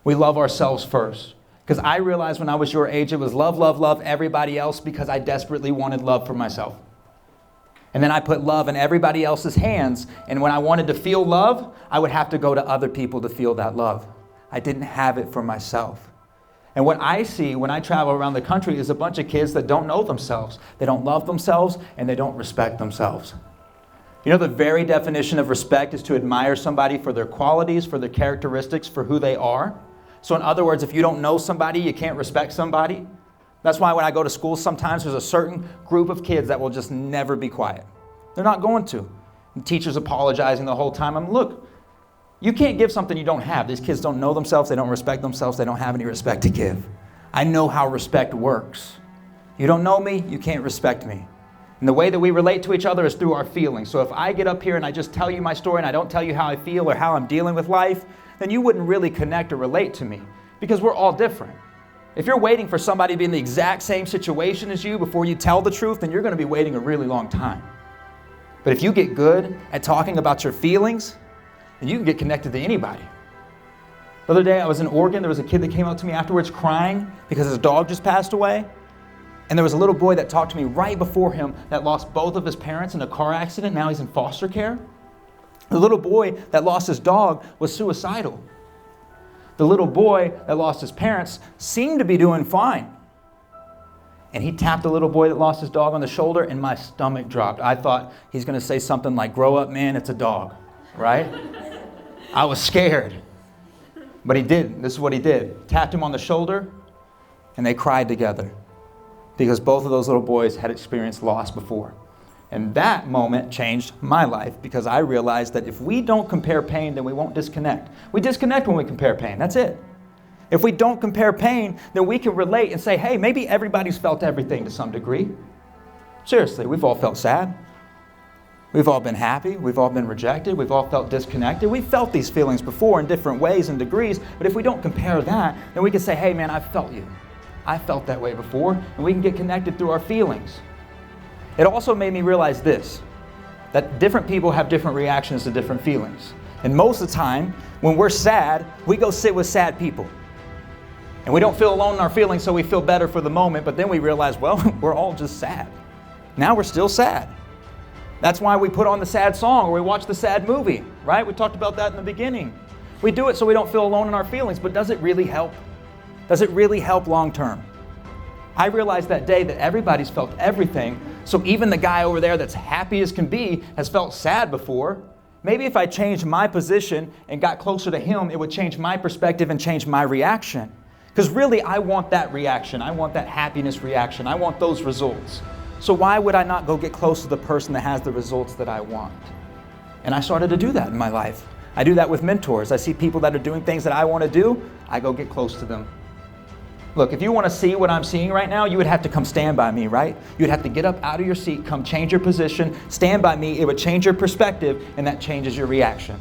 We love ourselves first. Because I realized when I was your age, it was love, love, love everybody else because I desperately wanted love for myself. And then I put love in everybody else's hands. And when I wanted to feel love, I would have to go to other people to feel that love. I didn't have it for myself. And what I see when I travel around the country is a bunch of kids that don't know themselves. They don't love themselves and they don't respect themselves. You know, the very definition of respect is to admire somebody for their qualities, for their characteristics, for who they are. So in other words, if you don't know somebody, you can't respect somebody. That's why when I go to school, sometimes there's a certain group of kids that will just never be quiet. They're not going to. And teachers apologizing the whole time. Look, you can't give something you don't have. These kids don't know themselves. They don't respect themselves. They don't have any respect to give. I know how respect works. You don't know me, you can't respect me. And the way that we relate to each other is through our feelings. So if I get up here and I just tell you my story and I don't tell you how I feel or how I'm dealing with life, then you wouldn't really connect or relate to me because we're all different. If you're waiting for somebody to be in the exact same situation as you before you tell the truth, then you're going to be waiting a really long time. But if you get good at talking about your feelings, then you can get connected to anybody. The other day I was in Oregon. There was a kid that came up to me afterwards crying because his dog just passed away. And there was a little boy that talked to me right before him that lost both of his parents in a car accident. Now he's in foster care. The little boy that lost his dog was suicidal. The little boy that lost his parents seemed to be doing fine. And he tapped the little boy that lost his dog on the shoulder, and my stomach dropped. I thought he's going to say something like, "Grow up, man, it's a dog," right? I was scared. But he did. This is what he did. Tapped him on the shoulder, and they cried together because both of those little boys had experienced loss before. And that moment changed my life because I realized that if we don't compare pain, then we won't disconnect. We disconnect when we compare pain. That's it. If we don't compare pain, then we can relate and say, hey, maybe everybody's felt everything to some degree. Seriously, we've all felt sad. We've all been happy. We've all been rejected. We've all felt disconnected. We've felt these feelings before in different ways and degrees. But if we don't compare that, then we can say, hey, man, I felt you. I felt that way before. And we can get connected through our feelings. It also made me realize this, that different people have different reactions to different feelings. And most of the time, when we're sad, we go sit with sad people. And we don't feel alone in our feelings, so we feel better for the moment, but then we realize, well, we're all just sad. Now we're still sad. That's why we put on the sad song or we watch the sad movie, right? We talked about that in the beginning. We do it so we don't feel alone in our feelings, but does it really help? Does it really help long term? I realized that day that everybody's felt everything, so even the guy over there that's happy as can be has felt sad before. Maybe if I changed my position and got closer to him, it would change my perspective and change my reaction. Because really, I want that reaction. I want that happiness reaction. I want those results. So why would I not go get close to the person that has the results that I want? And I started to do that in my life. I do that with mentors. I see people that are doing things that I want to do. I go get close to them. Look, if you want to see what I'm seeing right now, you would have to come stand by me, right? You'd have to get up out of your seat, come change your position, stand by me. It would change your perspective, and that changes your reaction.